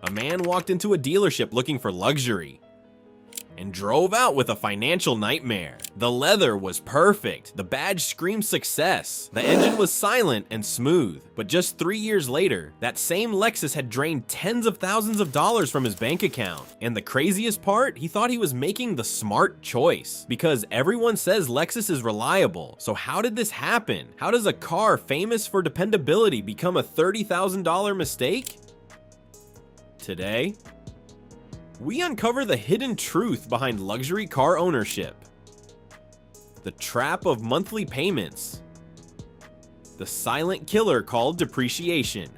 A man walked into a dealership looking for luxury and drove out with a financial nightmare. The leather was perfect, the badge screamed success, the engine was silent and smooth. But just 3 years later, that same Lexus had drained tens of thousands of dollars from his bank account. And the craziest part, he thought he was making the smart choice, because everyone says Lexus is reliable. So how did this happen? How does a car famous for dependability become a $30,000 mistake? Today, we uncover the hidden truth behind luxury car ownership, the trap of monthly payments, the silent killer called depreciation,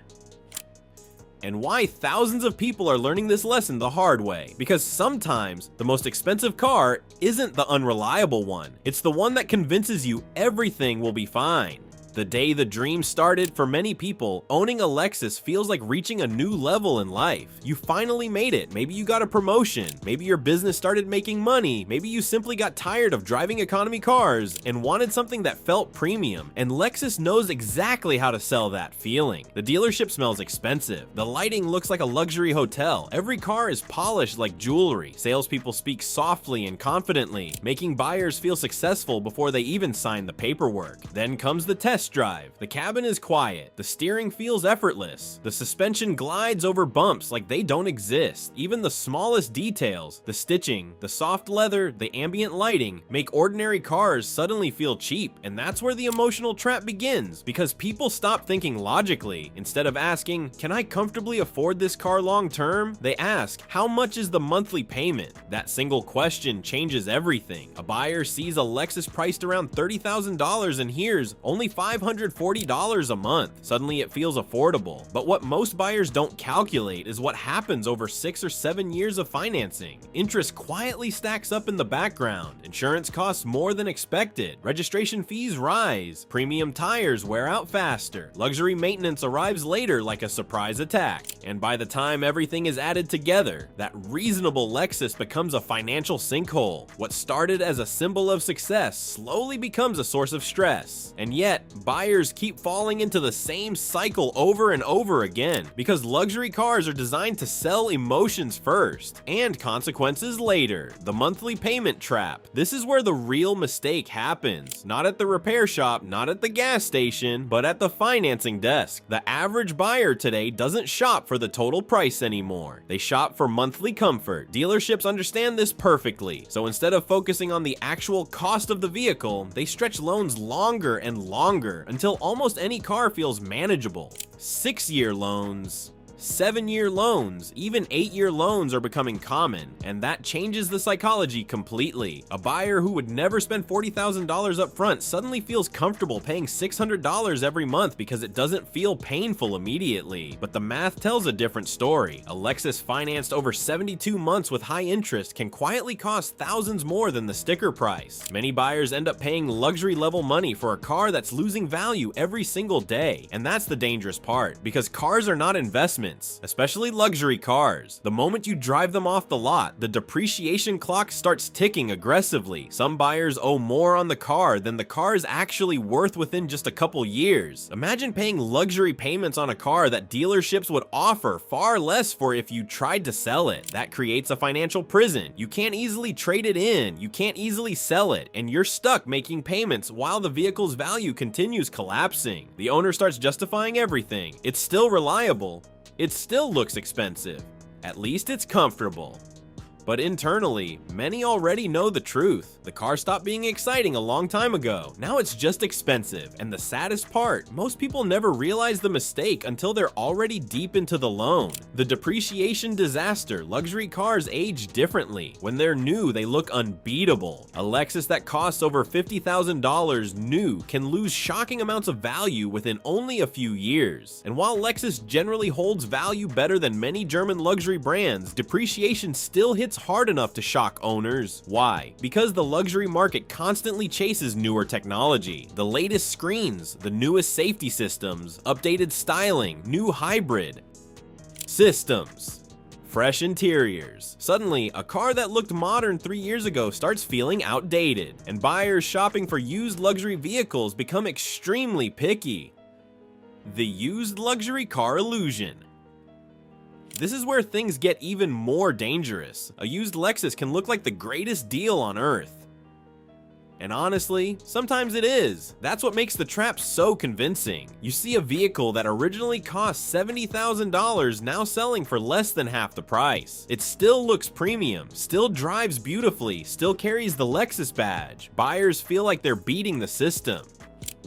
and why thousands of people are learning this lesson the hard way. Because sometimes the most expensive car isn't the unreliable one, it's the one that convinces you everything will be fine. The day the dream started, for many people, owning a Lexus feels like reaching a new level in life. You finally made it. Maybe you got a promotion. Maybe your business started making money. Maybe you simply got tired of driving economy cars and wanted something that felt premium. And Lexus knows exactly how to sell that feeling. The dealership smells expensive. The lighting looks like a luxury hotel. Every car is polished like jewelry. Salespeople speak softly and confidently, making buyers feel successful before they even sign the paperwork. Then comes the test drive. The cabin is quiet, the steering feels effortless, the suspension glides over bumps like they don't exist. Even the smallest details, the stitching, the soft leather, the ambient lighting, make ordinary cars suddenly feel cheap. And that's where the emotional trap begins, because people stop thinking logically. Instead of asking, can I comfortably afford this car long term? They ask, how much is the monthly payment? That single question changes everything. A buyer sees a Lexus priced around $30,000 and hears only $540 a month. Suddenly it feels affordable. But what most buyers don't calculate is what happens over 6 or 7 years of financing. Interest quietly stacks up in the background. Insurance costs more than expected. Registration fees rise. Premium tires wear out faster. Luxury maintenance arrives later like a surprise attack. And by the time everything is added together, that reasonable Lexus becomes a financial sinkhole. What started as a symbol of success slowly becomes a source of stress. And yet, buyers keep falling into the same cycle over and over again, because luxury cars are designed to sell emotions first and consequences later. The monthly payment trap. This is where the real mistake happens. Not at the repair shop, not at the gas station, but at the financing desk. The average buyer today doesn't shop for the total price anymore. They shop for monthly comfort. Dealerships understand this perfectly. So instead of focusing on the actual cost of the vehicle, they stretch loans longer and longer until almost any car feels manageable. 6-year loans, 7-year loans, even 8-year loans are becoming common, and that changes the psychology completely. A buyer who would never spend $40,000 up front suddenly feels comfortable paying $600 every month because it doesn't feel painful immediately. But the math tells a different story. A Lexus financed over 72 months with high interest can quietly cost thousands more than the sticker price. Many buyers end up paying luxury level money for a car that's losing value every single day, and that's the dangerous part, because cars are not investments. Especially luxury cars. The moment you drive them off the lot, the depreciation clock starts ticking aggressively. Some buyers owe more on the car than the car is actually worth within just a couple years. Imagine paying luxury payments on a car that dealerships would offer far less for if you tried to sell it. That creates a financial prison. You can't easily trade it in, you can't easily sell it, and you're stuck making payments while the vehicle's value continues collapsing. The owner starts justifying everything. It's still reliable. It still looks expensive. At least it's comfortable. But internally, many already know the truth. The car stopped being exciting a long time ago. Now it's just expensive. And the saddest part, most people never realize the mistake until they're already deep into the loan. The depreciation disaster. Luxury cars age differently. When they're new, they look unbeatable. A Lexus that costs over $50,000 new can lose shocking amounts of value within only a few years. And while Lexus generally holds value better than many German luxury brands, depreciation still hits hard enough to shock owners. Why? Because the luxury market constantly chases newer technology. The latest screens, the newest safety systems, updated styling, new hybrid systems, fresh interiors. Suddenly, a car that looked modern 3 years ago starts feeling outdated, and buyers shopping for used luxury vehicles become extremely picky. The used luxury car illusion. This is where things get even more dangerous. A used Lexus can look like the greatest deal on earth. And honestly, sometimes it is. That's what makes the trap so convincing. You see a vehicle that originally cost $70,000 now selling for less than half the price. It still looks premium, still drives beautifully, still carries the Lexus badge. Buyers feel like they're beating the system.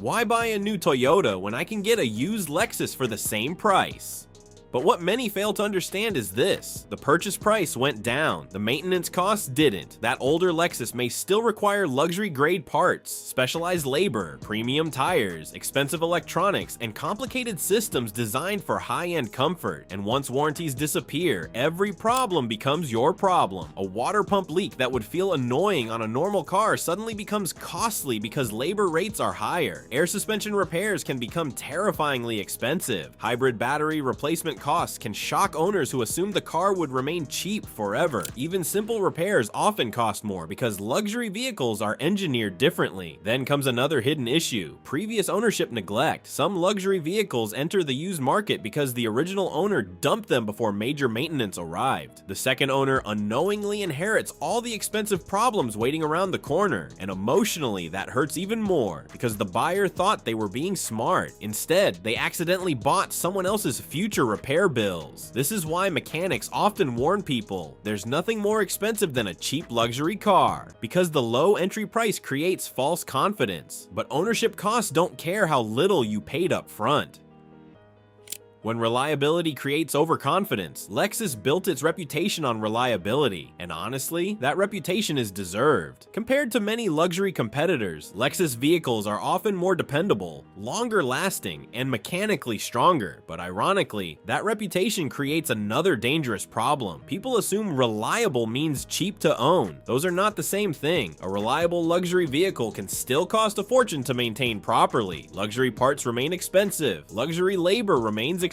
Why buy a new Toyota when I can get a used Lexus for the same price? But what many fail to understand is this: the purchase price went down, the maintenance costs didn't. That older Lexus may still require luxury grade parts, specialized labor, premium tires, expensive electronics, and complicated systems designed for high-end comfort. And once warranties disappear, every problem becomes your problem. A water pump leak that would feel annoying on a normal car suddenly becomes costly because labor rates are higher. Air suspension repairs can become terrifyingly expensive. Hybrid battery replacement costs can shock owners who assumed the car would remain cheap forever. Even simple repairs often cost more because luxury vehicles are engineered differently. Then comes another hidden issue: previous ownership neglect. Some luxury vehicles enter the used market because the original owner dumped them before major maintenance arrived. The second owner unknowingly inherits all the expensive problems waiting around the corner, and emotionally that hurts even more because the buyer thought they were being smart. Instead, they accidentally bought someone else's future repair bills. This is why mechanics often warn people there's nothing more expensive than a cheap luxury car, because the low entry price creates false confidence. But ownership costs don't care how little you paid up front. When reliability creates overconfidence, Lexus built its reputation on reliability, and honestly, that reputation is deserved. Compared to many luxury competitors, Lexus vehicles are often more dependable, longer lasting, and mechanically stronger. But ironically, that reputation creates another dangerous problem. People assume reliable means cheap to own. Those are not the same thing. A reliable luxury vehicle can still cost a fortune to maintain properly. Luxury parts remain expensive. Luxury labor remains expensive.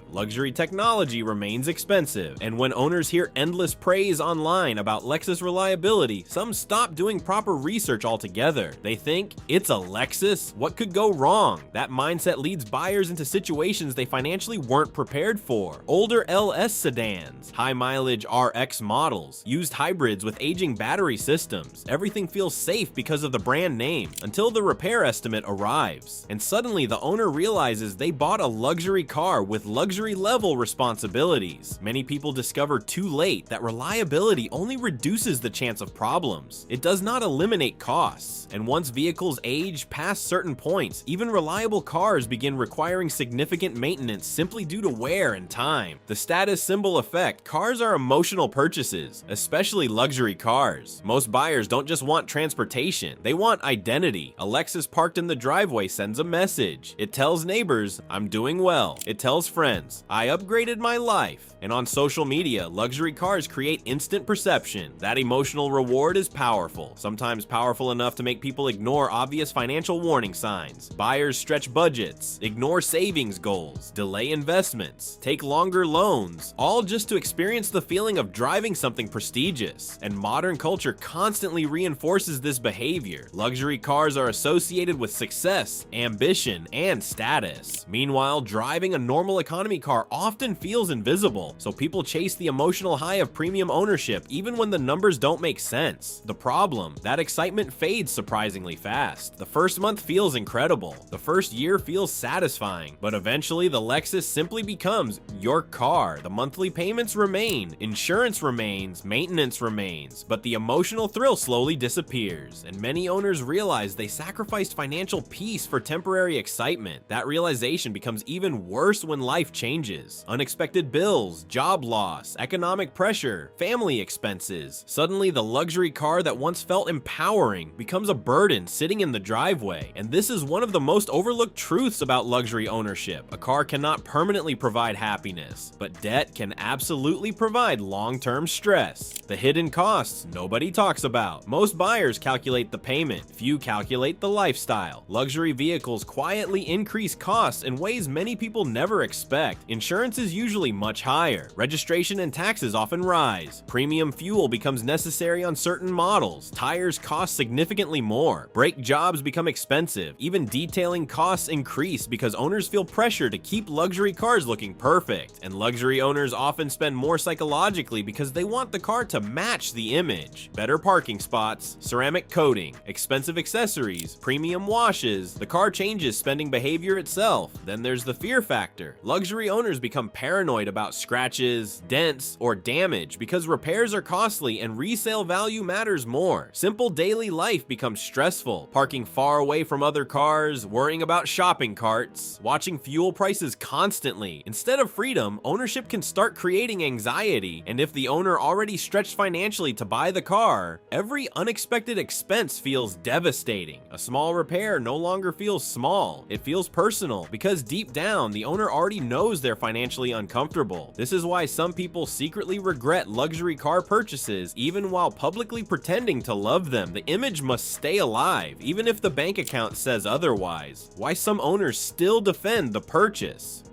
Luxury technology remains expensive. And when owners hear endless praise online about Lexus reliability, some stop doing proper research altogether. They think, it's a Lexus? What could go wrong? That mindset leads buyers into situations they financially weren't prepared for. Older LS sedans, high mileage RX models, used hybrids with aging battery systems. Everything feels safe because of the brand name, until the repair estimate arrives. And suddenly the owner realizes they bought a luxury car with luxury level responsibilities. Many people discover too late that reliability only reduces the chance of problems. It does not eliminate costs. And once vehicles age past certain points, even reliable cars begin requiring significant maintenance simply due to wear and time. The status symbol effect: cars are emotional purchases, especially luxury cars. Most buyers don't just want transportation, they want identity. A Lexus parked in the driveway sends a message. It tells neighbors, I'm doing well. It tells friends, I upgraded my life. And on social media, luxury cars create instant perception. That emotional reward is powerful, sometimes powerful enough to make people ignore obvious financial warning signs. Buyers stretch budgets, ignore savings goals, delay investments, take longer loans, all just to experience the feeling of driving something prestigious. And modern culture constantly reinforces this behavior. Luxury cars are associated with success, ambition, and status. Meanwhile, driving a normal economy car often feels invisible, so people chase the emotional high of premium ownership even when the numbers don't make sense. The problem: that excitement fades surprisingly fast. The first month feels incredible, the first year feels satisfying, but eventually the Lexus simply becomes your car. The monthly payments remain, insurance remains, maintenance remains, but the emotional thrill slowly disappears, and many owners realize they sacrificed financial peace for temporary excitement. That realization becomes even worse when life changes. Unexpected bills, job loss, economic pressure, family expenses. Suddenly the luxury car that once felt empowering becomes a burden sitting in the driveway. And this is one of the most overlooked truths about luxury ownership. A car cannot permanently provide happiness, but debt can absolutely provide long-term stress. The hidden costs nobody talks about. Most buyers calculate the payment, few calculate the lifestyle. Luxury vehicles quietly increase costs in ways many people never never expect. Insurance is usually much higher. Registration and taxes often rise. Premium fuel becomes necessary on certain models. Tires cost significantly more. Brake jobs become expensive. Even detailing costs increase because owners feel pressure to keep luxury cars looking perfect. And luxury owners often spend more psychologically because they want the car to match the image. Better parking spots, ceramic coating, expensive accessories, premium washes. The car changes spending behavior itself. Then there's the fear factor. Luxury owners become paranoid about scratches, dents, or damage because repairs are costly and resale value matters more. Simple daily life becomes stressful. Parking far away from other cars, worrying about shopping carts, watching fuel prices constantly. Instead of freedom, ownership can start creating anxiety, and if the owner already stretched financially to buy the car, every unexpected expense feels devastating. A small repair no longer feels small, it feels personal, because deep down, the owner already knows they're financially uncomfortable. This is why some people secretly regret luxury car purchases, even while publicly pretending to love them. The image must stay alive, even if the bank account says otherwise. Why some owners still defend the purchase.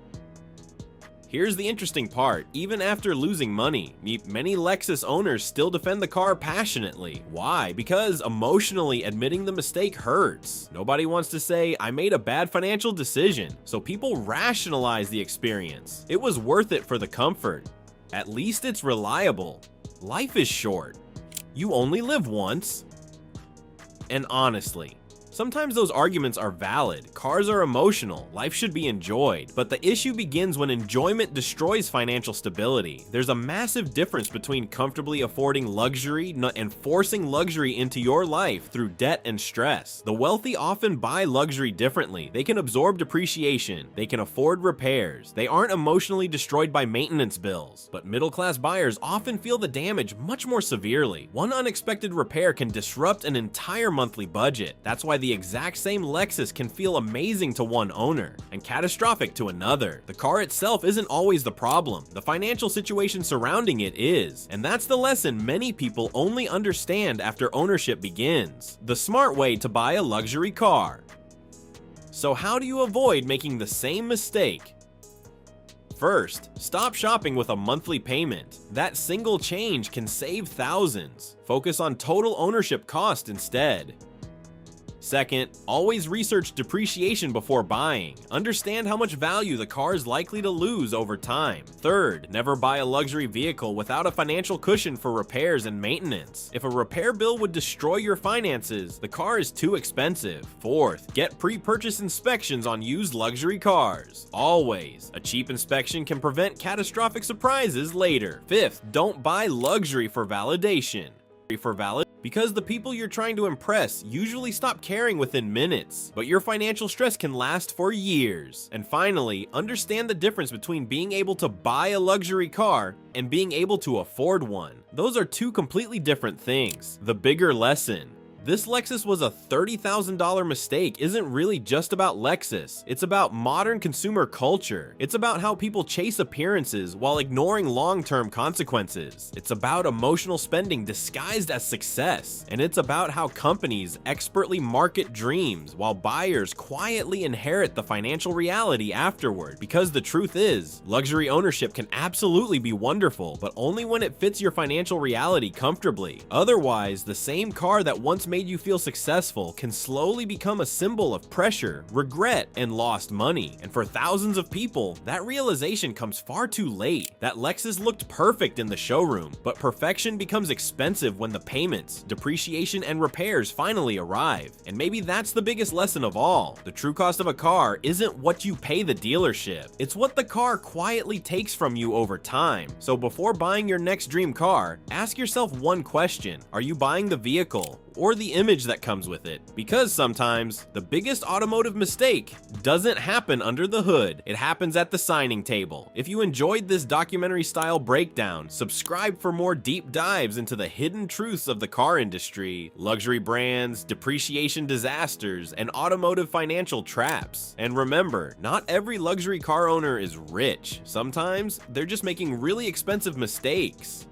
Here's the interesting part. Even after losing money, many Lexus owners still defend the car passionately. Why? Because emotionally admitting the mistake hurts. Nobody wants to say, I made a bad financial decision, so people rationalize the experience. It was worth it for the comfort. At least it's reliable. Life is short. You only live once. And honestly, sometimes those arguments are valid. Cars are emotional. Life should be enjoyed. But the issue begins when enjoyment destroys financial stability. There's a massive difference between comfortably affording luxury and forcing luxury into your life through debt and stress. The wealthy often buy luxury differently. They can absorb depreciation. They can afford repairs. They aren't emotionally destroyed by maintenance bills. But middle-class buyers often feel the damage much more severely. One unexpected repair can disrupt an entire monthly budget. That's why the exact same Lexus can feel amazing to one owner and catastrophic to another. The car itself isn't always the problem. The financial situation surrounding it is. And that's the lesson many people only understand after ownership begins. The smart way to buy a luxury car. So how do you avoid making the same mistake? First, stop shopping with a monthly payment. That single change can save thousands. Focus on total ownership cost instead. Second, always research depreciation before buying. Understand how much value the car is likely to lose over time. Third, never buy a luxury vehicle without a financial cushion for repairs and maintenance. If a repair bill would destroy your finances, the car is too expensive. Fourth, get pre-purchase inspections on used luxury cars. Always. A cheap inspection can prevent catastrophic surprises later. Fifth, don't buy luxury for validation. Because the people you're trying to impress usually stop caring within minutes, but your financial stress can last for years. And finally, understand the difference between being able to buy a luxury car and being able to afford one. Those are two completely different things. The bigger lesson: this Lexus was a $30,000 mistake isn't really just about Lexus. It's about modern consumer culture. It's about how people chase appearances while ignoring long-term consequences. It's about emotional spending disguised as success. And it's about how companies expertly market dreams while buyers quietly inherit the financial reality afterward. Because the truth is, luxury ownership can absolutely be wonderful, but only when it fits your financial reality comfortably. Otherwise, the same car that once made you feel successful can slowly become a symbol of pressure, regret, and lost money. And for thousands of people, that realization comes far too late. That Lexus looked perfect in the showroom, but perfection becomes expensive when the payments, depreciation, and repairs finally arrive. And maybe that's the biggest lesson of all. The true cost of a car isn't what you pay the dealership. It's what the car quietly takes from you over time. So before buying your next dream car, ask yourself one question: are you buying the vehicle or the image that comes with it? Because sometimes the biggest automotive mistake doesn't happen under the hood. It happens at the signing table. If you enjoyed this documentary style breakdown, subscribe for more deep dives into the hidden truths of the car industry, luxury brands, depreciation disasters, and automotive financial traps. And remember, not every luxury car owner is rich. Sometimes they're just making really expensive mistakes.